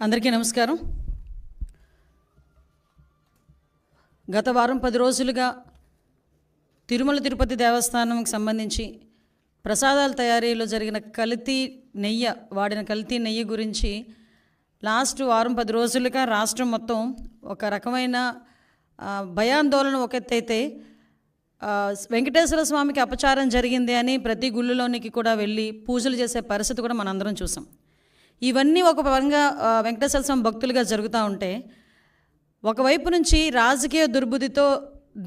అందరికీ నమస్కారం. గత వారం 10 రోజులుగా తిరుమల తిరుపతి దేవస్థానంకి సంబంధించి ప్రసాదాల తయారీలో జరిగిన వాడిన కల్తీ నెయ్యి గురించి లాస్ట్ వారం 10 రోజులుగా రాష్ట్రం మొత్తం ఒక రకమైన భయాందోళన ఒక ఎత్తైతే వెంకటేశ్వర స్వామికి అపచారం జరిగింది అని ప్రతి గుళ్ళలోనికి కూడా వెళ్ళి పూజలు చేసే పరిస్థితి కూడా మనందరం చూసాం. ఇవన్నీ ఒక పరంగా వెంకటేశ్వర స్వామి భక్తులుగా జరుగుతూ ఉంటే, ఒకవైపు నుంచి రాజకీయ దుర్బుద్ధితో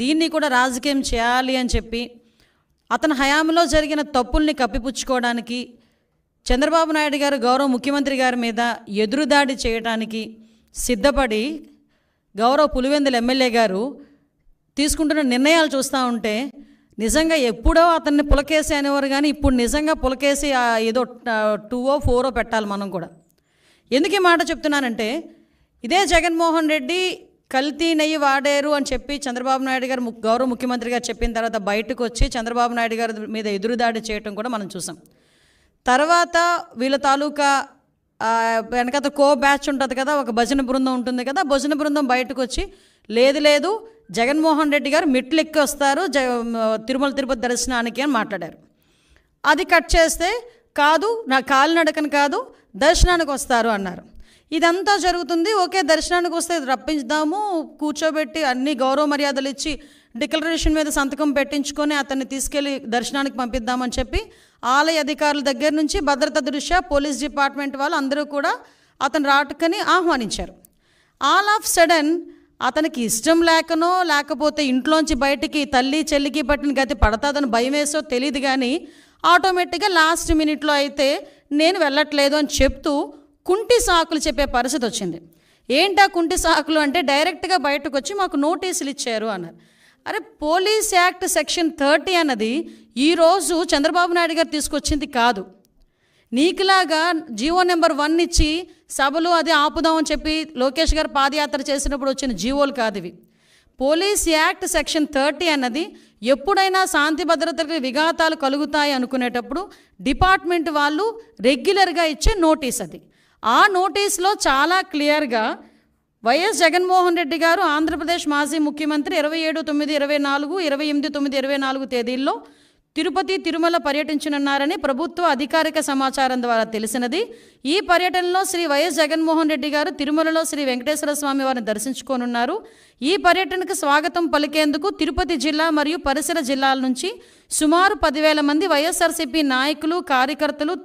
దీన్ని కూడా రాజకీయం చేయాలి అని చెప్పి అతని హయాంలో జరిగిన తప్పుల్ని కప్పిపుచ్చుకోవడానికి చంద్రబాబు నాయుడు గారు గౌరవ ముఖ్యమంత్రి గారి మీద ఎదురుదాడి చేయడానికి సిద్ధపడి గౌరవ పులివెందుల ఎమ్మెల్యే గారు తీసుకుంటున్న నిర్ణయాలు చూస్తూ ఉంటే నిజంగా ఎప్పుడో అతన్ని పులకేసి అనేవారు, కానీ ఇప్పుడు నిజంగా పులకేసి ఏదో 2 or 4 పెట్టాలి మనం కూడా. ఎందుకు ఈ మాట చెప్తున్నానంటే, ఇదే జగన్మోహన్ రెడ్డి కల్తీ నెయ్యి వాడారు అని చెప్పి చంద్రబాబు నాయుడు గారు గౌరవ ముఖ్యమంత్రి గారు చెప్పిన తర్వాత బయటకు వచ్చి చంద్రబాబు నాయుడు గారి మీద ఎదురుదాడి చేయటం కూడా మనం చూసాం. తర్వాత వీళ్ళ తాలూకా వెనకాల బ్యాచ్ ఉంటుంది కదా, ఒక భజన బృందం ఉంటుంది కదా, భజన బృందం బయటకు వచ్చి లేదు జగన్మోహన్ రెడ్డి గారు మెట్లు ఎక్కి వస్తారు తిరుమల తిరుపతి దర్శనానికి అని మాట్లాడారు. అది కట్ చేస్తే కాదు, నా కాలినడకను కాదు దర్శనానికి వస్తారు అన్నారు. ఇదంతా జరుగుతుంది. ఓకే, దర్శనానికి వస్తే రప్పించుదాము, కూర్చోబెట్టి అన్ని గౌరవ మర్యాదలు ఇచ్చి డిక్లరేషన్ మీద సంతకం పెట్టించుకొని అతన్ని తీసుకెళ్ళి దర్శనానికి పంపిద్దామని చెప్పి ఆలయ అధికారుల దగ్గర నుంచి భద్రతా దృష్ట్యా పోలీస్ డిపార్ట్మెంట్ వాళ్ళు అందరూ కూడా అతను రాటుకని ఆహ్వానించారు. ఆల్ ఆఫ్ సడన్ అతనికి ఇష్టం లేకనో లేకపోతే ఇంట్లోంచి బయటికి తల్లి చెల్లికి పట్టిన గతి పడతాదని భయం వేసో తెలియదు, కానీ ఆటోమేటిక్గా లాస్ట్ మినిట్లో అయితే నేను వెళ్ళట్లేదు అని చెప్తూ కుంటి సాకులు చెప్పే పరిస్థితి వచ్చింది. ఏంటా కుంటి సాకులు అంటే, డైరెక్ట్గా బయటకు వచ్చి మాకు నోటీసులు ఇచ్చారు అన్నారు. అరే, పోలీస్ యాక్ట్ సెక్షన్ 30 అన్నది ఈరోజు చంద్రబాబు నాయుడు గారు తీసుకొచ్చింది కాదు. నీకులాగా జీవో నెంబర్ 1 ఇచ్చి సభలు అది ఆపుదామని చెప్పి లోకేష్ గారు పాదయాత్ర చేసినప్పుడు వచ్చిన జీవోలు కాదు ఇవి. పోలీస్ యాక్ట్ సెక్షన్ 30 అన్నది ఎప్పుడైనా శాంతి భద్రతలకు విఘాతాలు కలుగుతాయి అనుకునేటప్పుడు డిపార్ట్మెంట్ వాళ్ళు రెగ్యులర్గా ఇచ్చే నోటీస్ అది. ఆ నోటీస్లో చాలా క్లియర్గా వైఎస్ జగన్మోహన్ రెడ్డి గారు ఆంధ్రప్రదేశ్ మాజీ ముఖ్యమంత్రి 27/9/24, 28/9/24 తేదీల్లో తిరుపతి తిరుమల పర్యటించనున్నారని ప్రభుత్వ అధికారిక సమాచారం ద్వారా తెలిసినది. ఈ పర్యటనలో శ్రీ వైఎస్ జగన్మోహన్ రెడ్డి గారు తిరుమలలో శ్రీ వెంకటేశ్వర స్వామి వారిని దర్శించుకోనున్నారు. ఈ పర్యటనకు స్వాగతం పలికేందుకు తిరుపతి జిల్లా మరియు పరిసర జిల్లాల నుంచి సుమారు 10,000 మంది వైఎస్ఆర్సీపీ నాయకులు కార్యకర్తలు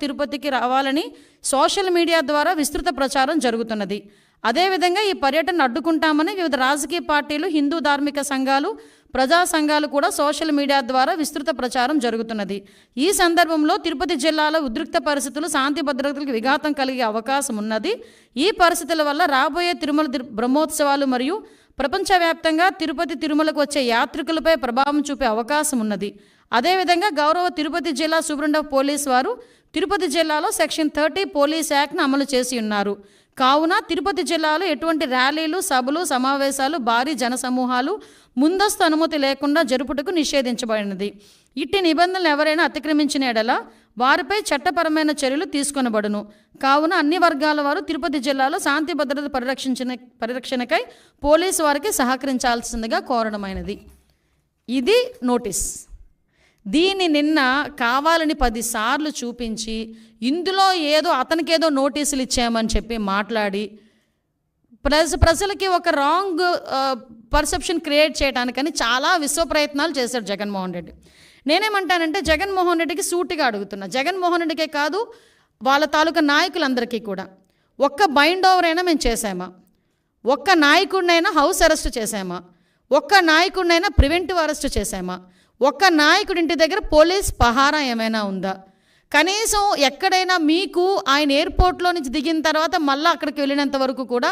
తిరుపతికి రావాలని సోషల్ మీడియా ద్వారా విస్తృత ప్రచారం జరుగుతున్నది. అదేవిధంగా ఈ పర్యటన అడ్డుకుంటామని వివిధ రాజకీయ పార్టీలు, హిందూ ధార్మిక సంఘాలు, ప్రజా సంఘాలు కూడా సోషల్ మీడియా ద్వారా విస్తృత ప్రచారం జరుగుతున్నది. ఈ సందర్భంలో తిరుపతి జిల్లాలో ఉద్రిక్త పరిస్థితులు, శాంతి భద్రతలకు విఘాతం కలిగే అవకాశం ఉన్నది. ఈ పరిస్థితుల వల్ల రాబోయే తిరుమల బ్రహ్మోత్సవాలు మరియు ప్రపంచవ్యాప్తంగా తిరుపతి తిరుమలకు వచ్చే యాత్రికులపై ప్రభావం చూపే అవకాశం ఉన్నది. అదేవిధంగా గౌరవ తిరుపతి జిల్లా సూపరింటెండెంట్ ఆఫ్ పోలీస్ వారు తిరుపతి జిల్లాలో సెక్షన్ 30 పోలీస్ యాక్ట్ను అమలు చేసి ఉన్నారు. కావున తిరుపతి జిల్లాలో ఎటువంటి ర్యాలీలు, సభలు, సమావేశాలు, భారీ జనసమూహాలు ముందస్తు అనుమతి లేకుండా జరుపుటకు నిషేధించబడినది. ఇట్టి నిబంధనలు ఎవరైనా అతిక్రమించిన ఎడల వారిపై చట్టపరమైన చర్యలు తీసుకొనబడును. కావున అన్ని వర్గాల వారు తిరుపతి జిల్లాలో శాంతి భద్రత పరిరక్షణకై పోలీసు వారికి సహకరించాల్సిందిగా కోరడమైనది. ఇది నోటీస్. దీన్ని నిన్న కావాలని 10 సార్లు చూపించి ఇందులో అతనికేదో నోటీసులు ఇచ్చామని చెప్పి మాట్లాడి ప్రజలకి ఒక రాంగ్ పర్సెప్షన్ క్రియేట్ చేయడానికని చాలా విశ్వ ప్రయత్నాలు చేశారు జగన్మోహన్ రెడ్డి. నేనేమంటానంటే, జగన్మోహన్ రెడ్డికి సూటిగా అడుగుతున్నా, జగన్మోహన్ రెడ్డికే కాదు వాళ్ళ తాలూకా నాయకులందరికీ కూడా, ఒక్క బైండ్ ఓవర్ అయినా మేము చేసామా? ఒక్క నాయకుడినైనా హౌస్ అరెస్ట్ చేసామా? ఒక్క నాయకుడినైనా ప్రివెంటివ్ అరెస్ట్ చేసామా? ఒక్క నాయకుడి ఇంటి దగ్గర పోలీస్ పహారా ఏమైనా ఉందా? కనీసం ఎక్కడైనా మీకు ఆయన ఎయిర్పోర్ట్లో నుంచి దిగిన తర్వాత మళ్ళీ అక్కడికి వెళ్ళినంత వరకు కూడా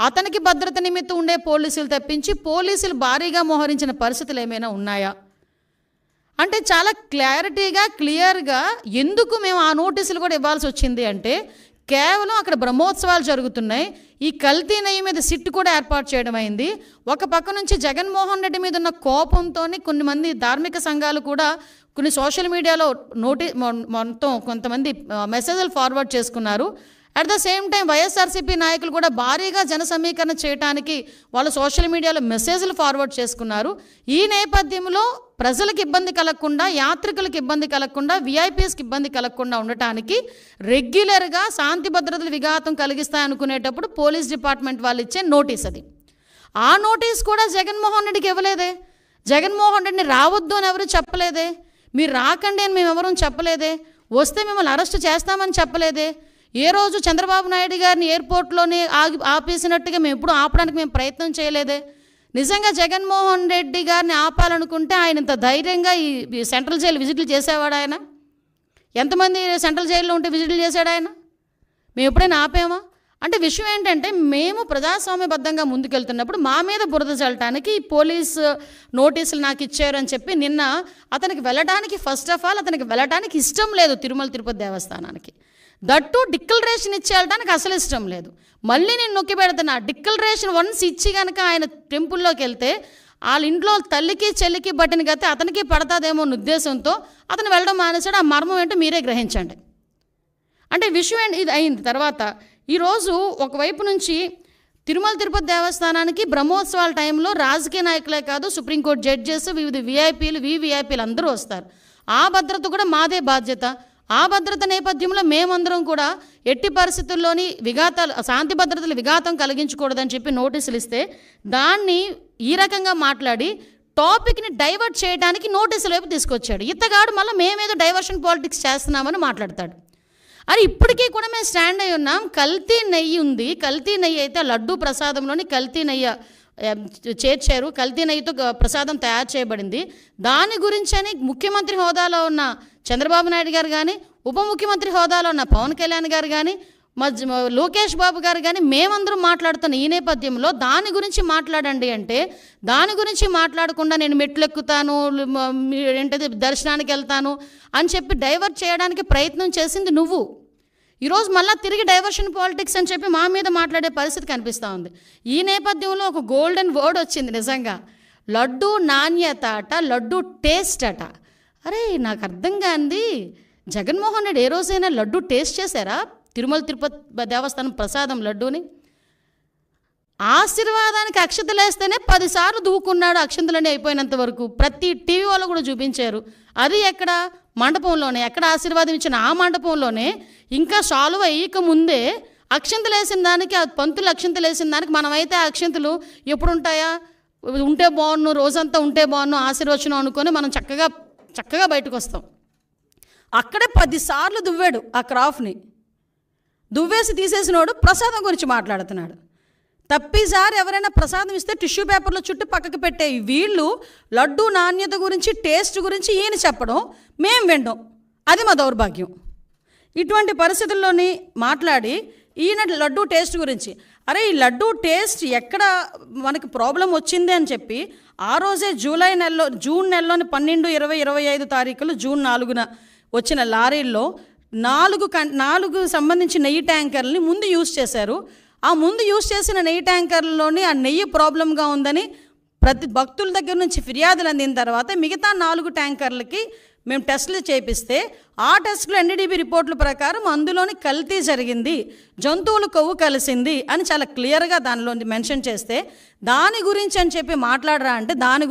అతనికి భద్రత నిమిత్తం ఉండే పోలీసులు తప్పించి పోలీసులు భారీగా మోహరించిన పరిస్థితులు ఏమైనా ఉన్నాయా? అంటే చాలా క్లియర్గా ఎందుకు మేము ఆ నోటీసులు కూడా ఇవ్వాల్సి వచ్చింది అంటే, కేవలం అక్కడ బ్రహ్మోత్సవాలు జరుగుతున్నాయి. ఈ కల్తీ నెయ్యి మీద సిట్ కూడా ఏర్పాటు చేయడం అయింది. ఒక పక్క నుంచి జగన్మోహన్ రెడ్డి మీద ఉన్న కోపంతో కొన్ని మంది ధార్మిక సంఘాలు కూడా కొన్ని సోషల్ మీడియాలో మొత్తం కొంతమంది మెసేజ్లు ఫార్వర్డ్ చేసుకున్నారు. At the same time YSRCP నాయకులు కూడా భారీగా జన సమీకరణ చేయడానికి వాళ్ళు సోషల్ మీడియాలో మెసేజ్లు ఫార్వర్డ్ చేసుకున్నారు. ఈ నేపథ్యంలో ప్రజలకు ఇబ్బంది కలగకుండా, యాత్రికులకు ఇబ్బంది కలగకుండా, విఐపీఎస్కి ఇబ్బంది కలగకుండా ఉండటానికి రెగ్యులర్గా శాంతి భద్రతలు విఘాతం కలిగిస్తాయనుకునేటప్పుడు పోలీస్ డిపార్ట్మెంట్ వాళ్ళు ఇచ్చే నోటీస్ అది. ఆ నోటీస్ కూడా జగన్మోహన్ రెడ్డికి ఇవ్వలేదే. జగన్మోహన్ రెడ్డిని రావద్దు అని ఎవరు చెప్పలేదే. మీరు రాకండి అని మేము ఎవరూ చెప్పలేదే. వస్తే మిమ్మల్ని అరెస్ట్ చేస్తామని చెప్పలేదే. ఏ రోజు చంద్రబాబు నాయుడు గారిని ఎయిర్పోర్ట్లోనే ఆపేసినట్టుగా మేము ఎప్పుడు ఆపడానికి మేము ప్రయత్నం చేయలేదే. నిజంగా జగన్మోహన్ రెడ్డి గారిని ఆపాలనుకుంటే ఆయన ఇంత ధైర్యంగా ఈ సెంట్రల్ జైలు విజిట్లు చేసేవాడు ఆయన? ఎంతమంది సెంట్రల్ జైల్లో ఉంటే విజిట్లు చేశాడు ఆయన? మేము ఎప్పుడైనా ఆపామా? అంటే విషయం ఏంటంటే, మేము ప్రజాస్వామ్యబద్ధంగా ముందుకెళ్తున్నప్పుడు మా మీద బురద చల్లటానికి పోలీసు నోటీసులు నాకు ఇచ్చారు అని చెప్పి నిన్న అతనికి వెళ్ళడానికి, ఫస్ట్ ఆఫ్ ఆల్ అతనికి వెళ్ళడానికి ఇష్టం లేదు తిరుమల తిరుపతి దేవస్థానానికి. దట్టు డిక్లరేషన్ ఇచ్చి వెళ్ళడానికి అసలు ఇష్టం లేదు. మళ్ళీ నేను నొక్కి పెడుతున్నా, డిక్లరేషన్ వన్స్ ఇచ్చి కనుక ఆయన టెంపుల్లోకి వెళ్తే వాళ్ళ ఇంట్లో తల్లికి చెల్లికి బట్టిన గతే అతనికి పడతాదేమో అన్న ఉద్దేశంతో అతను వెళ్ళడం మానేశాడు. ఆ మర్మం ఏంటో మీరే గ్రహించండి. అంటే విషయం ఏంటి ఇది అయింది. తర్వాత ఈరోజు ఒకవైపు నుంచి తిరుమల తిరుపతి దేవస్థానానికి బ్రహ్మోత్సవాల టైంలో రాజకీయ నాయకులే కాదు, సుప్రీంకోర్టు జడ్జెస్, వివిధ విఐపీలు, వివిఐపీలు అందరూ వస్తారు. ఆ భద్రత కూడా మాదే బాధ్యత. ఆ భద్రత నేపథ్యంలో మేమందరం కూడా ఎట్టి పరిస్థితుల్లోని విఘాతాలు, శాంతి భద్రతలు విఘాతం కలిగించకూడదని చెప్పి నోటీసులు ఇస్తే దాన్ని ఈ రకంగా మాట్లాడి టాపిక్ని డైవర్ట్ చేయడానికి నోటీసుల వైపు తీసుకొచ్చాడు. ఇతగాడు మళ్ళీ మేమేదో డైవర్షన్ పాలిటిక్స్ చేస్తున్నామని మాట్లాడతాడు. అని ఇప్పటికీ కూడా మేము స్టాండ్ అయి ఉన్నాం. కల్తీ నెయ్యి ఉంది. కల్తీ నెయ్యి అయితే లడ్డూ ప్రసాదంలోని కల్తీ నెయ్యి చేర్చారు. కల్తీ నెయ్యితో ప్రసాదం తయారు చేయబడింది. దాని గురించని ముఖ్యమంత్రి హోదాలో ఉన్న చంద్రబాబు నాయుడు గారు కానీ, ఉప ముఖ్యమంత్రి హోదాలో ఉన్న పవన్ కళ్యాణ్ గారు కానీ, లోకేష్ బాబు గారు కానీ మేమందరం మాట్లాడుతున్న ఈ నేపథ్యంలో దాని గురించి మాట్లాడండి అంటే, దాని గురించి మాట్లాడకుండా నేను మెట్లు ఎక్కుతాను, ఏంటది దర్శనానికి వెళ్తాను అని చెప్పి డైవర్ట్ చేయడానికి ప్రయత్నం చేసింది నువ్వు. ఈరోజు మళ్ళీ తిరిగి డైవర్షన్ పాలిటిక్స్ అని చెప్పి మా మీద మాట్లాడే పరిస్థితి కనిపిస్తూ ఉంది. ఈ నేపథ్యంలో ఒక గోల్డెన్ వర్డ్ వచ్చింది నిజంగా, లడ్డు నాణ్యత అట, లడ్డు టేస్ట్ అట. అరే నాకు అర్థం కాంది, జగన్మోహన్ రెడ్డి ఏ రోజైనా లడ్డు టేస్ట్ చేశారా? తిరుమల తిరుపతి దేవస్థానం ప్రసాదం లడ్డూని ఆశీర్వాదానికి అక్షతలు వేస్తేనే 10 సార్లు దూకున్నాడు. అక్షంతలన్నీ అయిపోయినంత వరకు ప్రతి టీవీ వాళ్ళు కూడా చూపించారు. అది ఎక్కడ? మండపంలోనే. ఎక్కడ ఆశీర్వాదం ఇచ్చిన ఆ మండపంలోనే. ఇంకా సాల్వ్ అయ్యక ముందే అక్షంతలు వేసిన దానికి, ఆ పంతులు అక్షంతలు వేసిన దానికి మనమైతే ఆ అక్షంతలు ఎప్పుడు ఉంటాయా? ఉంటే బాగున్ను, రోజంతా ఉంటే బాగున్ను, ఆశీర్వచనం అనుకొని మనం చక్కగా బయటకు వస్తాం. అక్కడే 10 సార్లు దువ్వాడు ఆ క్రాఫ్ని. దువ్వేసి తీసేసినోడు ప్రసాదం గురించి మాట్లాడుతున్నాడు. తప్పిసారి ఎవరైనా ప్రసాదం ఇస్తే టిష్యూ పేపర్లో చుట్టూ పక్కకు పెట్టే వీళ్ళు లడ్డు నాణ్యత గురించి, టేస్ట్ గురించి ఈయన చెప్పడం, మేము వినడం, అది మా దౌర్భాగ్యం. ఇటువంటి పరిస్థితుల్లోని మాట్లాడి ఈయన లడ్డు టేస్ట్ గురించి, అరే ఈ లడ్డు టేస్ట్ ఎక్కడ మనకి ప్రాబ్లం వచ్చింది అని చెప్పి ఆ రోజే జూన్ నెలలోని 12, 20, 25 తారీఖులు, జూన్ 4న వచ్చిన లారీల్లో 4 సంబంధించిన నెయ్యి ట్యాంకర్లని ముందు యూజ్ చేశారు. ఆ ముందు యూజ్ చేసిన నెయ్యి ట్యాంకర్లలోని ఆ నెయ్యి ప్రాబ్లంగా ఉందని ప్రతి భక్తుల దగ్గర నుంచి ఫిర్యాదులు అందిన తర్వాత మిగతా 4 ట్యాంకర్లకి మేము టెస్టులు చేపిస్తే ఆ టెస్టులు ఎన్డీడీబీ రిపోర్టుల ప్రకారం అందులోని కల్తీ జరిగింది, జంతువుల కొవ్వు కలిసింది అని చాలా క్లియర్గా దానిలో మెన్షన్ చేస్తే దాని గురించి అని చెప్పి మాట్లాడరా అంటే దాని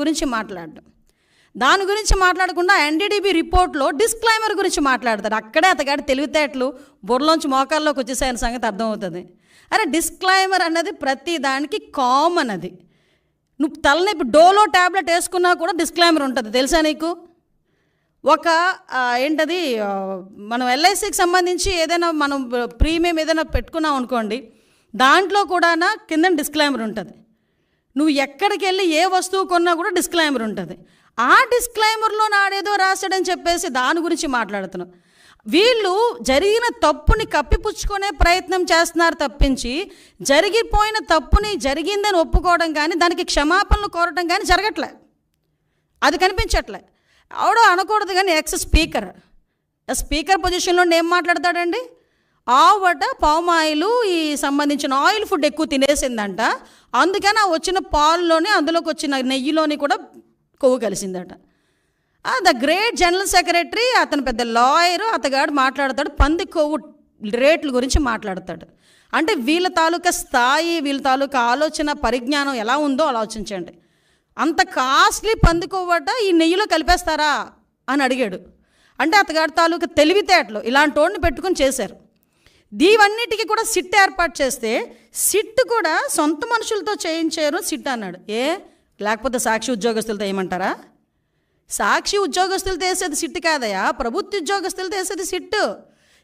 గురించి మాట్లాడకుండా ఎన్డీడీబీ రిపోర్ట్లో డిస్క్లైమర్ గురించి మాట్లాడతారు. అక్కడే అతగాడి తెలివితేటలు బుర్రలోంచి మోకాల్లోకి వచ్చేసాయని సంగతి అర్థమవుతుంది. అరే డిస్క్లైమర్ అన్నది ప్రతి దానికి కామన్. అది నువ్వు తలనొప్పి డోలో ట్యాబ్లెట్ వేసుకున్నా కూడా డిస్క్లైమర్ ఉంటుంది, తెలుసా నీకు? ఒక ఏంటది, మనం ఎల్ఐసికి సంబంధించి ఏదైనా మనం ప్రీమియం ఏదైనా పెట్టుకున్నాం అనుకోండి, దాంట్లో కూడా కింద డిస్క్లైమర్ ఉంటుంది. నువ్వు ఎక్కడికి వెళ్ళి ఏ వస్తువు కొన్నా కూడా డిస్క్లైమర్ ఉంటుంది. ఆ డిస్క్లైమర్లో నాడేదో రాశాడని చెప్పేసి దాని గురించి మాట్లాడుతున్నాం. వీళ్ళు జరిగిన తప్పుని కప్పిపుచ్చుకునే ప్రయత్నం చేస్తున్నారు తప్పించి జరిగిపోయిన తప్పుని జరిగిందని ఒప్పుకోవడం కానీ, దానికి క్షమాపణలు కోరటం కానీ జరగట్లే, అది కనిపించట్లే. ఆవిడ అనకూడదు కానీ స్పీకర్ పొజిషన్లో ఏం మాట్లాడతాడండి? ఆవట పామాయిలు ఈ సంబంధించిన ఆయిల్ ఫుడ్ ఎక్కువ తినేసిందంట, అందుకని ఆ వచ్చిన పాల్లోనే అందులోకి వచ్చిన నెయ్యిలోని కూడా కొవ్వు కలిసిందట. ద గ్రేట్ జనరల్ సెక్రటరీ, అతను పెద్ద లాయరు, అతగాడు మాట్లాడతాడు పంది కొవ్వు రేట్ల గురించి మాట్లాడతాడు. అంటే వీళ్ళ తాలూకా స్థాయి, వీళ్ళ తాలూకా ఆలోచన పరిజ్ఞానం ఎలా ఉందో ఆలోచించండి. అంత కాస్ట్లీ పందికొవ్వట ఈ నెయ్యిలో కలిపేస్తారా అని అడిగాడు. అంటే అతగాడి తాలూకా తెలివితేటలు ఇలాంటి వాడిని పెట్టుకుని చేశారు. దీవన్నిటికీ కూడా సిట్ ఏర్పాటు చేస్తే సిట్ కూడా సొంత మనుషులతో చేయించారు సిట్ అన్నాడు. లేకపోతే సాక్షి ఉద్యోగస్తులతో ఏమంటారా? సాక్షి ఉద్యోగస్తులతో వేసేది సిట్ కాదయా, ప్రభుత్వ ఉద్యోగస్తులతో వేసేది సిట్టు.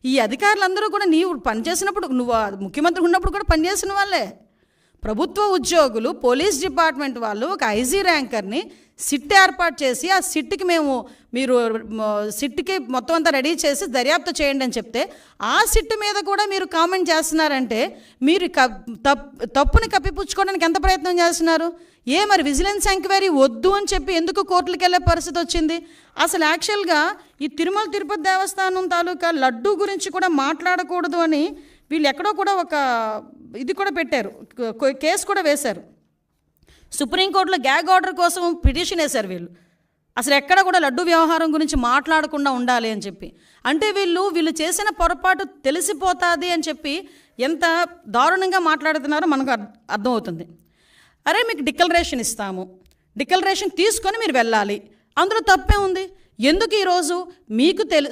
ఈ అధికారులందరూ కూడా నీవు పనిచేసినప్పుడు, నువ్వు ముఖ్యమంత్రి ఉన్నప్పుడు కూడా పనిచేసిన వాళ్ళే. ప్రభుత్వ ఉద్యోగులు, పోలీస్ డిపార్ట్మెంట్ వాళ్ళు ఒక ఐజీ ర్యాంకర్ని సిట్ ఏర్పాటు చేసి ఆ సిట్కి మీరు సిట్కి మొత్తం అంతా రెడీ చేసి దర్యాప్తు చేయండి అని చెప్తే ఆ సిట్ మీద కూడా మీరు కామెంట్ చేస్తున్నారంటే మీరు తప్పుని కప్పిపుచ్చుకోవడానికి ఎంత ప్రయత్నం చేస్తున్నారు? మరి విజిలెన్స్ ఎంక్వైరీ వద్దు అని చెప్పి ఎందుకు కోర్టులకు వెళ్ళే పరిస్థితి వచ్చింది? అసలు యాక్చువల్గా ఈ తిరుమల తిరుపతి దేవస్థానం తాలూకా లడ్డూ గురించి కూడా మాట్లాడకూడదు అని వీళ్ళు ఎక్కడో కూడా ఒక ఇది కూడా పెట్టారు, కేసు కూడా వేశారు. సుప్రీంకోర్టులో గ్యాగ్ ఆర్డర్ కోసం పిటిషన్ వేశారు వీళ్ళు. అసలు ఎక్కడ కూడా లడ్డు వ్యవహారం గురించి మాట్లాడకుండా ఉండాలి అని చెప్పి. అంటే వీళ్ళు చేసిన పొరపాటు తెలిసిపోతుంది అని చెప్పి ఎంత దారుణంగా మాట్లాడుతున్నారో మనకు అర్థమవుతుంది. అరే మీకు డిక్లరేషన్ ఇస్తాము, డిక్లరేషన్ తీసుకొని మీరు వెళ్ళాలి, అందులో తప్పే ఉంది. ఎందుకు ఈరోజు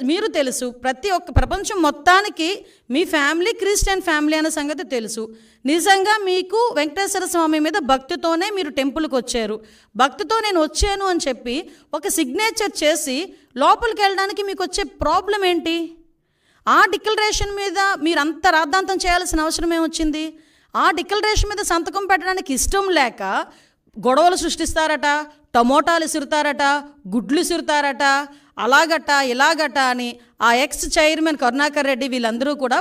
మీరు తెలుసు, ప్రతి ఒక్క ప్రపంచం మొత్తానికి మీ ఫ్యామిలీ క్రిస్టియన్ ఫ్యామిలీ అనే సంగతి తెలుసు. నిజంగా మీకు వెంకటేశ్వర స్వామి మీద భక్తితోనే మీరు టెంపుల్కి వచ్చారు, భక్తితో నేను వచ్చాను అని చెప్పి ఒక సిగ్నేచర్ చేసి లోపలికి వెళ్ళడానికి మీకు వచ్చే ప్రాబ్లం ఏంటి? ఆ డిక్లరేషన్ మీద మీరు అంత రాద్ధాంతం చేయాల్సిన అవసరం ఏమొచ్చింది? ఆ డిక్లరేషన్ మీద సంతకం పెట్టడానికి ఇష్టం లేక గొడవలు సృష్టిస్తారట, టమోటాలు ఇసురుతారట, గుడ్లు ఇసురుతారట, అలాగట ఇలాగట అని ఆ ఎక్స్ చైర్మన్ కరుణాకర్ రెడ్డి వీళ్ళందరూ కూడా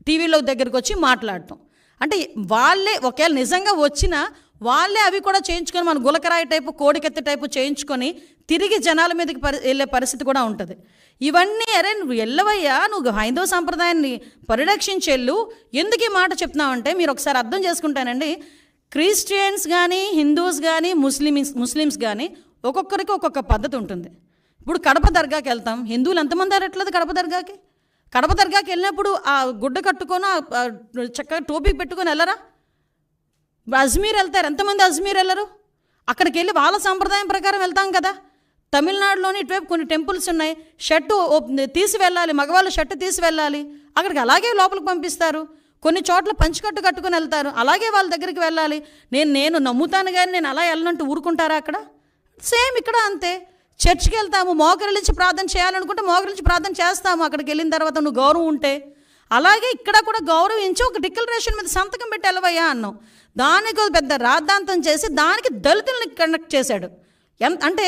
టీవీలో దగ్గరికి వచ్చి మాట్లాడటం. అంటే వాళ్ళే ఒకవేళ నిజంగా వచ్చినా వాళ్ళే అవి కూడా చేయించుకొని మన గులకరాయి టైపు, కోడికెత్తి టైపు చేయించుకొని తిరిగి జనాల మీదకి వెళ్ళే పరిస్థితి కూడా ఉంటుంది. ఇవన్నీ అరే నువ్వు వెళ్ళవయ్యా, నువ్వు హైందవ సంప్రదాయాన్ని పరిరక్షించెళ్ళు. ఎందుకు ఈ మాట చెప్తున్నావంటే మీరు ఒకసారి అర్థం చేసుకుంటానండి. క్రిస్టియన్స్ కానీ, హిందూస్ కానీ, ముస్లిమ్స్ కానీ ఒక్కొక్కరికి ఒక్కొక్క పద్ధతి ఉంటుంది. ఇప్పుడు కడప దర్గాకి వెళ్తాం, హిందువులు ఎంతమంది అరట్లేదు కడప దర్గాకి? కడప దర్గాకి వెళ్ళినప్పుడు ఆ గుడ్డ కట్టుకొని చక్కగా టోపీ పెట్టుకొని వెళ్ళరా? అజ్మీర్ వెళ్తారు, ఎంతమంది అజ్మీర్ వెళ్ళరు? అక్కడికి వెళ్ళి వాళ్ళ సంప్రదాయం ప్రకారం వెళ్తాం కదా. తమిళనాడులోని ఇటువైపు కొన్ని టెంపుల్స్ ఉన్నాయి, షర్టు తీసి వెళ్ళాలి, మగవాళ్ళు షర్టు తీసి వెళ్ళాలి, అక్కడికి అలాగే లోపలికి పంపిస్తారు. కొన్ని చోట్ల పంచికట్టు కట్టుకుని వెళ్తారు, అలాగే వాళ్ళ దగ్గరికి వెళ్ళాలి. నేను నమ్ముతాను కానీ నేను అలా వెళ్ళనంటూ ఊరుకుంటారా? అక్కడ సేమ్ ఇక్కడ అంతే. చర్చికి వెళ్తాము, మోకరిల్లించి ప్రార్థన చేయాలనుకుంటే మోకరిల్లించి ప్రార్థన చేస్తాము అక్కడికి వెళ్ళిన తర్వాత నువ్వు గౌరవం ఉంటే. అలాగే ఇక్కడ కూడా గౌరవించి ఒక డిక్లరేషన్ మీద సంతకం పెట్టి వెళ్ళవయ్యా అన్నాం. దానికి పెద్ద రాద్ధాంతం చేసి దానికి దళితుల్ని కండక్ట్ చేశాడు. అంటే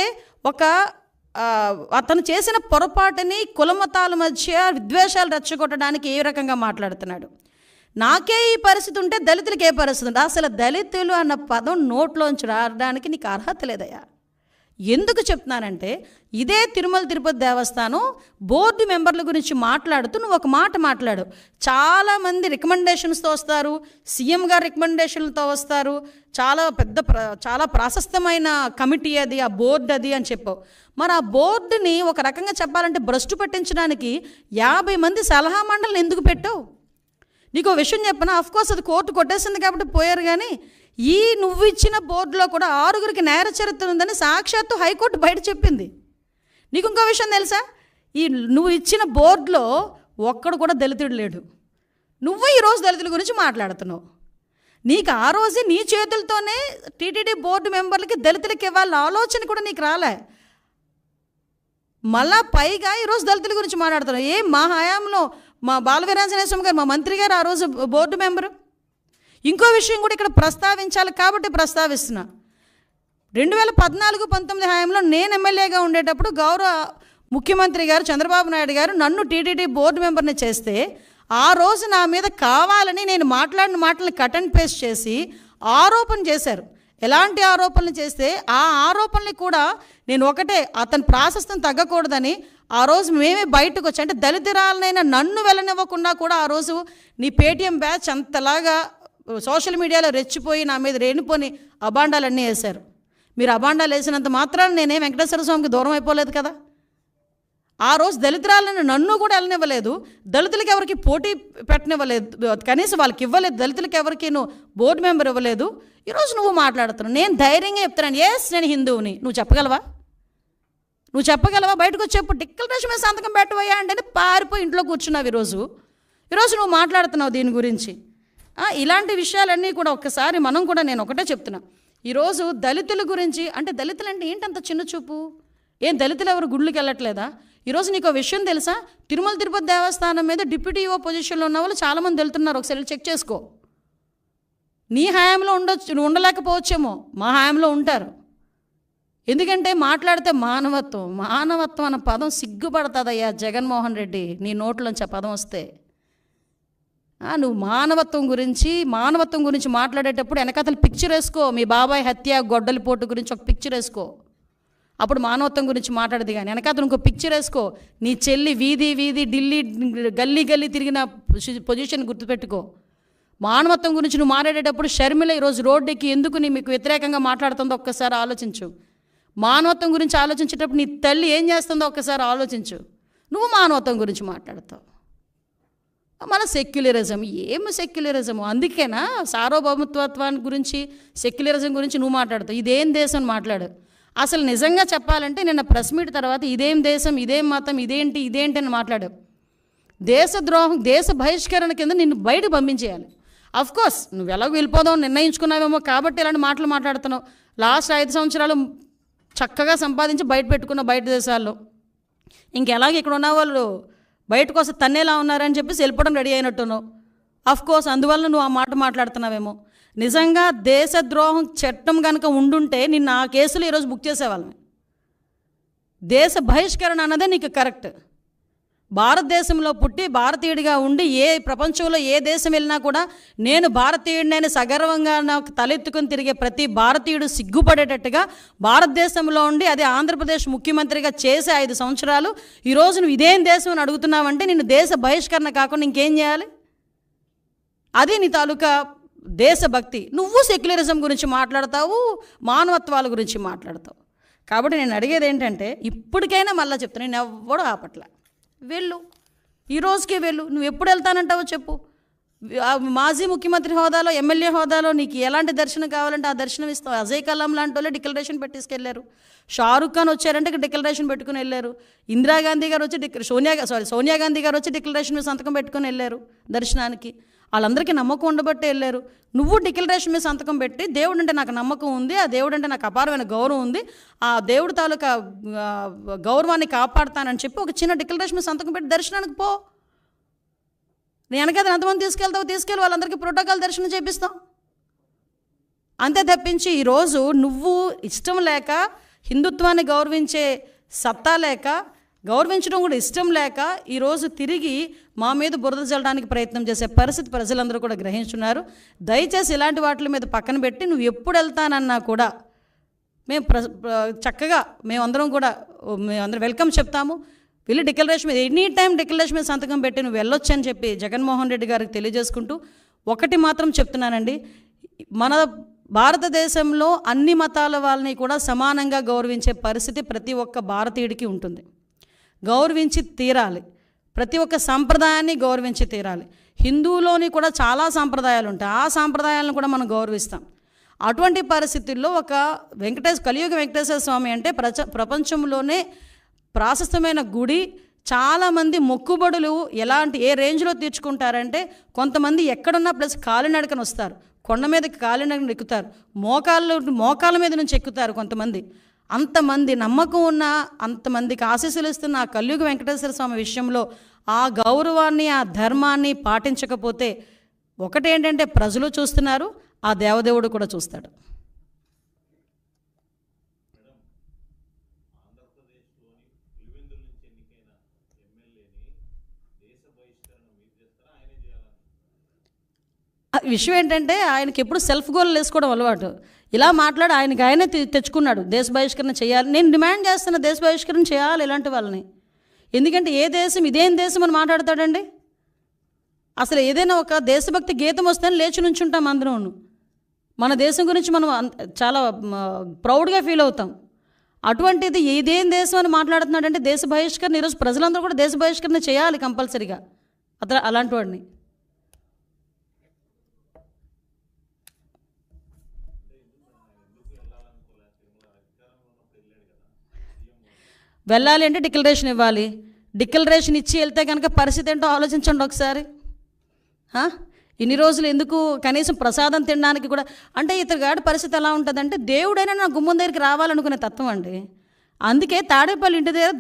అతను చేసిన పొరపాటుని కులమతాల మధ్య విద్వేషాలు రెచ్చగొట్టడానికి ఏ రకంగా మాట్లాడుతున్నాడు. నాకే ఈ పరిస్థితి ఉంటే దళితులకి ఏ పరిస్థితి ఉంటే? అసలు దళితులు అన్న పదం నోట్లోంచి రావడానికి నీకు అర్హత లేదయ్యా. ఎందుకు చెప్తున్నానంటే ఇదే తిరుమల తిరుపతి దేవస్థానం బోర్డు మెంబర్ల గురించి మాట్లాడుతూ నువ్వు ఒక మాట మాట్లాడు. చాలామంది రికమెండేషన్స్తో వస్తారు, సీఎం గారు రికమెండేషన్లతో వస్తారు, చాలా ప్రాశస్తమైన కమిటీ అది, ఆ బోర్డు అది అని చెప్పావు. మరి ఆ బోర్డుని ఒక రకంగా చెప్పాలంటే భ్రష్టు పట్టించడానికి 50 మంది సలహా మండలిని ఎందుకు పెట్టావు? నీకు విషయం చెప్పనా, అఫ్కోర్స్ అది కోర్టు కొట్టేసింది కాబట్టి పోయారు. కానీ నువ్వు ఇచ్చిన బోర్డులో కూడా 6గురికి నేర చరిత్ర ఉందని సాక్షాత్తు హైకోర్టు బయట చెప్పింది. నీకు ఇంకో విషయం తెలుసా? నువ్వు ఇచ్చిన బోర్డులో ఒక్కడు కూడా దళితుడు లేడు. నువ్వు ఈరోజు దళితుల గురించి మాట్లాడుతున్నావు. నీకు ఆ రోజే నీ చేతులతోనే టీటీడీ బోర్డు మెంబర్లకి దళితులకి ఇవ్వాలని ఆలోచన కూడా నీకు రాలే. మళ్ళా పైగా ఈరోజు దళితుల గురించి మాట్లాడుతున్నావు. మా హయాంలో మా బాలవీరాంజనేయ స్వామి గారు, మా మంత్రి గారు ఆ రోజు బోర్డు మెంబరు. ఇంకో విషయం కూడా ఇక్కడ ప్రస్తావించాలి కాబట్టి ప్రస్తావిస్తున్నా. 2014-19 హయాంలో నేను ఎమ్మెల్యేగా ఉండేటప్పుడు గౌరవ ముఖ్యమంత్రి గారు చంద్రబాబు నాయుడు గారు నన్ను టీటీడీ బోర్డు మెంబర్ని చేస్తే ఆ రోజు నా మీద కావాలని నేను మాట్లాడిన మాటలను కట్ అండ్ పేస్ట్ చేసి ఆరోపణ చేశారు. ఎలాంటి ఆరోపణలు చేస్తే ఆ ఆరోపణలు కూడా నేను ఒకటే, అతని ప్రాశస్తం తగ్గకూడదని ఆ రోజు మేమే బయటకు వచ్చి, అంటే దళితురాలనైనా నన్ను వెళ్ళనివ్వకుండా కూడా ఆ రోజు నీ పేటీఎం బ్యాచ్ అంతలాగా సోషల్ మీడియాలో రెచ్చిపోయి నా మీద రేణిపోని అబాండాలన్నీ వేశారు. మీరు అబాండాలు వేసినంత మాత్రాన్ని నేనే వెంకటేశ్వర స్వామికి దూరం అయిపోలేదు కదా. ఆ రోజు దళితురాలను నన్ను కూడా వెళ్ళనివ్వలేదు, దళితులకి ఎవరికి పోటీ పెట్టనివ్వలేదు, కనీసం వాళ్ళకి ఇవ్వలేదు, దళితులకి ఎవరికి నువ్వు బోర్డు మెంబర్ ఇవ్వలేదు. ఈరోజు నువ్వు మాట్లాడుతున్నావు. నేను ధైర్యంగా చెప్తున్నాను, ఎస్ నేను హిందువుని. నువ్వు చెప్పగలవా? బయటకు వచ్చి చెప్పు, డిక్లరేషన్ మీద సంతకం పెట్టవయ్యా అంటే పారిపోయి ఇంట్లో కూర్చున్నావు. ఈరోజు నువ్వు మాట్లాడుతున్నావు దీని గురించి. ఇలాంటి విషయాలన్నీ కూడా ఒక్కసారి మనం కూడా, నేను ఒకటే చెప్తున్నా, ఈరోజు దళితుల గురించి అంటే దళితులు అంటే ఏంటంత చిన్న చూపు? ఏం దళితులు ఎవరు గుళ్ళకి వెళ్ళట్లేదా? ఈరోజు నీకు విషయం తెలుసా? తిరుమల తిరుపతి దేవస్థానం మీద డిప్యూటీ ఈవో పొజిషన్లో ఉన్న వాళ్ళు చాలామంది వెళ్తున్నారు. ఒకసారి చెక్ చేసుకో. నీ హయాంలో ఉండొచ్చు, నువ్వు ఉండలేకపోవచ్చేమో, మా హయాంలో ఉంటారు. ఎందుకంటే మాట్లాడితే మానవత్వం అన్న పదం సిగ్గుపడుతుందయ్యా జగన్మోహన్ రెడ్డి, నీ నోట్లోంచి ఆ పదం వస్తే. నువ్వు మానవత్వం గురించి మాట్లాడేటప్పుడు వెనకతలు పిక్చర్ వేసుకో. మీ బాబాయ్ హత్య, గొడ్డలిపోటు గురించి ఒక పిక్చర్ వేసుకో, అప్పుడు మానవత్వం గురించి మాట్లాడదు. కానీ వెనకతను ఇంకో పిక్చర్ వేసుకో. నీ చెల్లి వీధి ఢిల్లీ గల్లీ తిరిగిన పొజిషన్ గుర్తుపెట్టుకో. మానవత్వం గురించి నువ్వు మాట్లాడేటప్పుడు షర్మిల ఈరోజు రోడ్డుకి ఎందుకు మీకు వ్యతిరేకంగా మాట్లాడుతుందో ఒక్కసారి ఆలోచించు. మానవత్వం గురించి ఆలోచించేటప్పుడు నీ తల్లి ఏం చేస్తుందో ఒక్కసారి ఆలోచించు. నువ్వు మానవత్వం గురించి మాట్లాడతావు. మన సెక్యులరిజం, ఏమి సెక్యులరిజము? అందుకేనా సార్వభౌమత్వాన్ని గురించి, సెక్యులరిజం గురించి నువ్వు మాట్లాడతావు. ఇదేం దేశం మాట్లాడు. అసలు నిజంగా చెప్పాలంటే నిన్న ప్రెస్ మీట్ తర్వాత ఇదేం దేశం, ఇదేం మతం, ఇదేంటి అని మాట్లాడావు. దేశద్రోహం, దేశ బహిష్కరణ కింద నిన్ను బయటకు పంపించేయాలి. అఫ్కోర్స్ నువ్వు ఎలాగో వెళ్ళిపోదాం నిర్ణయించుకున్నావేమో కాబట్టి ఇలాంటి మాటలు మాట్లాడుతున్నావు. లాస్ట్ 5 సంవత్సరాలు చక్కగా సంపాదించి బయట పెట్టుకున్న బయట దేశాల్లో, ఇంకెలాగ ఇక్కడ ఉన్న వాళ్ళు బయటకు వస్తే తన్నేలా ఉన్నారని చెప్పేసి వెళ్ళిపోవడం రెడీ అయినట్టున్నావు. అఫ్కోర్స్ అందువల్ల నువ్వు ఆ మాట మాట్లాడుతున్నావేమో. నిజంగా దేశద్రోహం చట్టం కనుక ఉండుంటే నిన్న ఆ కేసులు ఈరోజు బుక్ చేసేవాళ్ళని. దేశ బహిష్కరణ అన్నదే నీకు కరెక్ట్. భారతదేశంలో పుట్టి భారతీయుడిగా ఉండి ప్రపంచంలో ఏ దేశం వెళ్ళినా కూడా నేను భారతీయుడిని సగర్వంగా నాకు తలెత్తుకుని తిరిగే ప్రతి భారతీయుడు సిగ్గుపడేటట్టుగా భారతదేశంలో ఉండి అదే ఆంధ్రప్రదేశ్ ముఖ్యమంత్రిగా చేసే 5 సంవత్సరాలు ఈరోజు నువ్వు ఇదేం దేశం అని అడుగుతున్నావంటే నిన్ను దేశ బహిష్కరణ కాకుండా ఇంకేం చేయాలి? అది నీ తాలూకా దేశభక్తి. నువ్వు సెక్యులరిజం గురించి మాట్లాడతావు, మానవత్వాల గురించి మాట్లాడతావు. కాబట్టి నేను అడిగేది ఏంటంటే, ఇప్పటికైనా మళ్ళీ చెప్తాను, నేను ఎవ్వడూ ఆపట్ల. వెళ్ళు, ఈరోజుకే వెళ్ళు. నువ్వు ఎప్పుడు వెళ్తానంటావో చెప్పు. మాజీ ముఖ్యమంత్రి హోదాలో, ఎమ్మెల్యే హోదాలో నీకు ఎలాంటి దర్శనం కావాలంటే ఆ దర్శనం ఇస్తావు. అజయ్ కలాం లాంటి వాళ్ళే డిక్లరేషన్ పెట్టేసుకెళ్ళారు. షారుఖ్ ఖాన్ వచ్చారంటే డిక్లరేషన్ పెట్టుకుని వెళ్ళారు. ఇందిరాగాంధీ గారు వచ్చి సోనియా గాంధీ గారు వచ్చి డిక్లరేషన్ మీద సంతకం పెట్టుకుని వెళ్ళారు దర్శనానికి. వాళ్ళందరికీ నమ్మకం ఉండబట్టే వెళ్ళారు. నువ్వు డిక్లరేషన్ మీద సంతకం పెట్టి దేవుడు అంటే నాకు నమ్మకం ఉంది, ఆ దేవుడు అంటే నాకు అపారమైన గౌరవం ఉంది, ఆ దేవుడు తాలూకా గౌరవాన్ని కాపాడుతానని చెప్పి ఒక చిన్న డిక్లరేషన్ మీద సంతకం పెట్టి దర్శనానికి పో. నేను వెనకది ఎంతమంది తీసుకెళ్ళి వాళ్ళందరికీ ప్రోటోకాల్ దర్శనం చేపిస్తాం. అంతే తప్పించి ఈరోజు నువ్వు ఇష్టం లేక, హిందుత్వాన్ని గౌరవించే సత్తా లేక, గౌరవించడం కూడా ఇష్టం లేక ఈరోజు తిరిగి మా మీద బురద చల్లడానికి ప్రయత్నం చేసే పరిస్థితి ప్రజలందరూ కూడా గ్రహించున్నారు. దయచేసి ఇలాంటి వాటి మీద పక్కన పెట్టి నువ్వు ఎప్పుడు వెళ్తానన్నా కూడా మేము చక్కగా మేమందరం వెల్కమ్ చెప్తాము. వెళ్ళి డిక్లరేషన్ మీద ఎనీ టైం డిక్లరేషన్ మీద సంతకం పెట్టి నువ్వు వెళ్ళొచ్చు అని చెప్పి జగన్మోహన్ రెడ్డి గారికి తెలియజేసుకుంటూ ఒకటి మాత్రం చెప్తున్నానండి, మన భారతదేశంలో అన్ని మతాల వాళ్ళని కూడా సమానంగా గౌరవించే పరిస్థితి ప్రతి ఒక్క భారతీయుడికి ఉంటుంది. గౌరవించి తీరాలి. ప్రతి ఒక్క సంప్రదాయాన్ని గౌరవించి తీరాలి. హిందువులోని కూడా చాలా సాంప్రదాయాలు ఉంటాయి, ఆ సాంప్రదాయాలను కూడా మనం గౌరవిస్తాం. అటువంటి పరిస్థితుల్లో ఒక కలియుగ వెంకటేశ్వర స్వామి అంటే ప్రపంచంలోనే ప్రాశస్తమైన గుడి. చాలామంది మొక్కుబడులు ఏ రేంజ్లో తీర్చుకుంటారంటే, కొంతమంది ఎక్కడున్నా ప్లస్ కాలినడకన వస్తారు, కొండ మీదకి కాలినడకన ఎక్కుతారు, మోకాళ్ళ మీద నుంచి ఎక్కుతారు కొంతమంది. అంతమంది నమ్మకం ఉన్న, అంతమందికి ఆశీస్సులు ఇస్తున్న ఆ కలియుగ వెంకటేశ్వర స్వామి విషయంలో ఆ గౌరవాన్ని, ఆ ధర్మాన్ని పాటించకపోతే ఒకటేంటంటే ప్రజలు చూస్తున్నారు, ఆ దేవదేవుడు కూడా చూస్తాడు. విషయం ఏంటంటే ఆయనకి ఎప్పుడు సెల్ఫ్ గోల్ వేసుకోవడం అలవాటు. ఇలా మాట్లాడి ఆయనే తెచ్చుకున్నాడు దేశ బహిష్కరణ చేయాలి. నేను డిమాండ్ చేస్తున్న దేశ బహిష్కరణ చేయాలి ఇలాంటి వాళ్ళని. ఎందుకంటే ఏ దేశం ఇదేం దేశం అని మాట్లాడతాడండి. అసలు ఏదైనా ఒక దేశభక్తి గీతం వస్తేనే లేచి నుంచుంటాం అందరూ. మన దేశం గురించి మనం చాలా ప్రౌడ్గా ఫీల్ అవుతాం. అటువంటిది ఇదేం దేశం అని మాట్లాడుతున్నాడంటే దేశ బహిష్కరణ. ఈరోజు ప్రజలందరూ కూడా దేశ బహిష్కరణ చేయాలి కంపల్సరీగా అలాంటి వాడిని. వెళ్ళాలి అంటే డిక్లరేషన్ ఇవ్వాలి. డిక్లరేషన్ ఇచ్చి వెళ్తే కనుక పరిస్థితి ఏంటో ఆలోచించండి ఒకసారి. ఇన్ని రోజులు ఎందుకు కనీసం ప్రసాదం తినడానికి కూడా, అంటే ఇతగాడి పరిస్థితి ఎలా ఉంటుందంటే దేవుడైనా నా గుమ్మం దగ్గరికి రావాలనుకునే తత్వం అండి. అందుకే తాడేపల్లి ఇంటి దగ్గర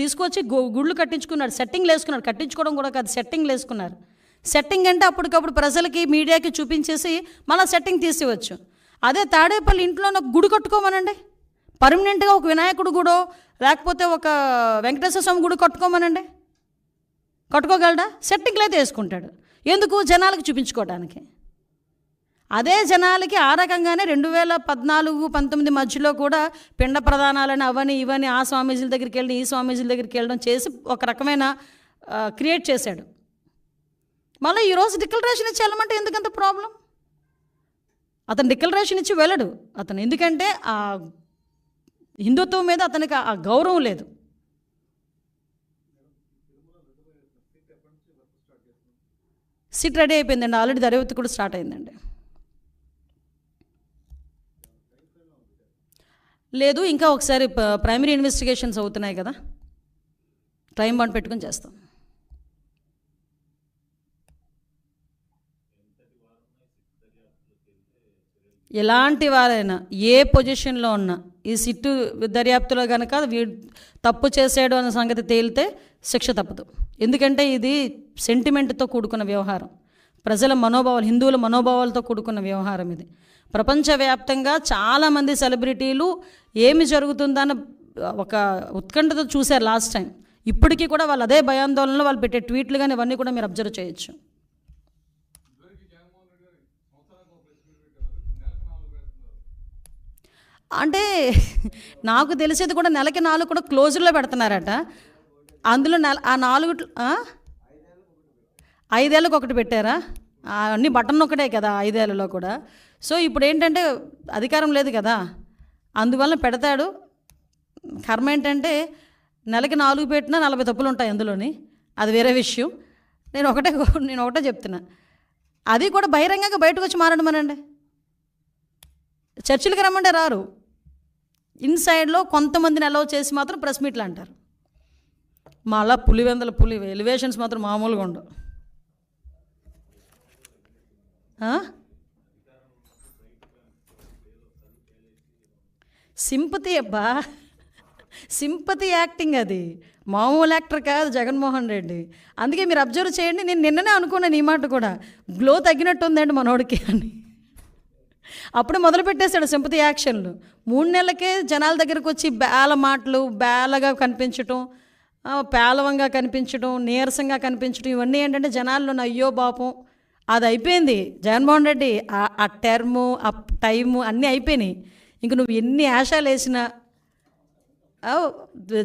తీసుకొచ్చి గుళ్ళు కట్టించుకున్నాడు, సెట్టింగ్లు వేసుకున్నాడు. కట్టించుకోవడం కూడా కాదు, సెట్టింగ్లు వేసుకున్నారు. సెట్టింగ్ అంటే అప్పటికప్పుడు ప్రజలకి మీడియాకి చూపించేసి మళ్ళీ సెట్టింగ్ తీసివచ్చు. అదే తాడేపల్లి ఇంట్లో ఒక గుడి కట్టుకోమనండి, పర్మనెంట్గా ఒక వినాయకుడు గుడో లేకపోతే ఒక వెంకటేశ్వర స్వామి గుడి కట్టుకోమనండి, కట్టుకోగలడా? సెట్టింగ్లు అయితే వేసుకుంటాడు. ఎందుకు? జనాలకు చూపించుకోవడానికి. అదే జనాలకి ఆ రకంగానే 2014-19 మధ్యలో కూడా పిండ ప్రదానాలని అవని ఇవని ఆ స్వామీజీల దగ్గరికి వెళ్ళి ఈ స్వామీజీల దగ్గరికి వెళ్ళడం చేసి ఒక రకమైన క్రియేట్ చేశాడు. మళ్ళీ ఈరోజు డిక్లరేషన్ ఇచ్చి వెళ్ళమంటే ఎందుకంత ప్రాబ్లం? అతను డిక్లరేషన్ ఇచ్చి వెళ్ళడు అతను, ఎందుకంటే ఆ హిందుత్వం మీద అతనికి ఆ గౌరవం లేదు. సిట్ రెడీ అయిపోయిందండి, ఆల్రెడీ దర్యాప్తు కూడా స్టార్ట్ అయిందండి. లేదు, ఇంకా ఒకసారి ప్రైమరీ ఇన్వెస్టిగేషన్స్ అవుతున్నాయి కదా, టైం బాండ్ పెట్టుకొని చేస్తాం. ఎలాంటి వారైనా ఏ పొజిషన్లో ఉన్నా ఈ సిట్టు దర్యాప్తులో కనుక తప్పు చేసాడు అన్న సంగతి తేలితే శిక్ష తప్పదు. ఎందుకంటే ఇది సెంటిమెంట్తో కూడుకున్న వ్యవహారం, ప్రజల మనోభావాలు, హిందువుల మనోభావాలతో కూడుకున్న వ్యవహారం ఇది. ప్రపంచవ్యాప్తంగా చాలామంది సెలబ్రిటీలు ఏమి జరుగుతుందని ఒక ఉత్కంఠతో చూశారు లాస్ట్ టైం. ఇప్పటికీ కూడా వాళ్ళు అదే భయాందోళనలో వాళ్ళు పెట్టే ట్వీట్లు కానీ ఇవన్నీ కూడా మీరు అబ్జర్వ్ చేయొచ్చు. అంటే నాకు తెలిసేది కూడా నెలకి 4 కూడా క్లోజర్లో పెడుతున్నారట. అందులో ఆ 4 5 ఏళ్ళకి ఒకటి పెట్టారా? అన్ని బటన్ ఒకటే కదా 5 ఏళ్ళలో కూడా. సో ఇప్పుడు ఏంటంటే అధికారం లేదు కదా, అందువల్ల పెడతాడు. కర్మ ఏంటంటే నెలకి 4 పెట్టినా 40 తప్పులు ఉంటాయి అందులోని, అది వేరే విషయం. నేను ఒకటే చెప్తున్నా, అది కూడా బహిరంగంగా బయటకు వచ్చి మారడమనండి. చర్చిలకి రమ్మంటే రారు, ఇన్సైడ్లో కొంతమందిని అలౌ చేసి మాత్రం ప్రెస్ మీట్లు అంటారు. మళ్ళా పులి ఎలివేషన్స్ మాత్రం మామూలుగా ఉండవు. సింపతి అబ్బా, సింపతి యాక్టింగ్, అది మామూలు యాక్టర్ కాదు జగన్మోహన్ రెడ్డి. అందుకే మీరు అబ్జర్వ్ చేయండి, నేను నిన్ననే అనుకున్నాను ఈ మాట కూడా, గ్లో తగ్గినట్టు ఉందండి మనోడికి అని. అప్పుడు మొదలు పెట్టేశాడు సింపతి యాక్షన్లు. 3 నెలలకే జనాల దగ్గరకు వచ్చి బేల మాటలు, బేలగా కనిపించటం, పేలవంగా కనిపించడం, నీరసంగా కనిపించడం, ఇవన్నీ ఏంటంటే జనాల్లో అయ్యో పాపం అది అయిపోయింది. జగన్మోహన్ రెడ్డి ఆ టర్ము, ఆ టైము అన్నీ అయిపోయినాయి. ఇంక నువ్వు ఎన్ని ఆశాలు వేసినా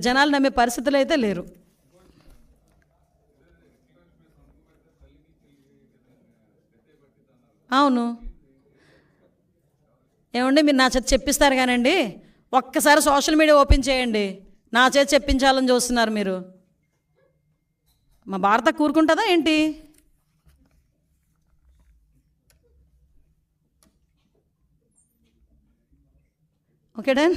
జనాలు నమ్మే పరిస్థితులు అయితే లేరు. అవును, ఏమండి మీరు నా చేత చెప్పిస్తారు కానండి, ఒక్కసారి సోషల్ మీడియా ఓపెన్ చేయండి, నా చేత చెప్పించాలని చూస్తున్నారు మీరు. మా భారత కూరుకుంటుందా ఏంటి? Okay done.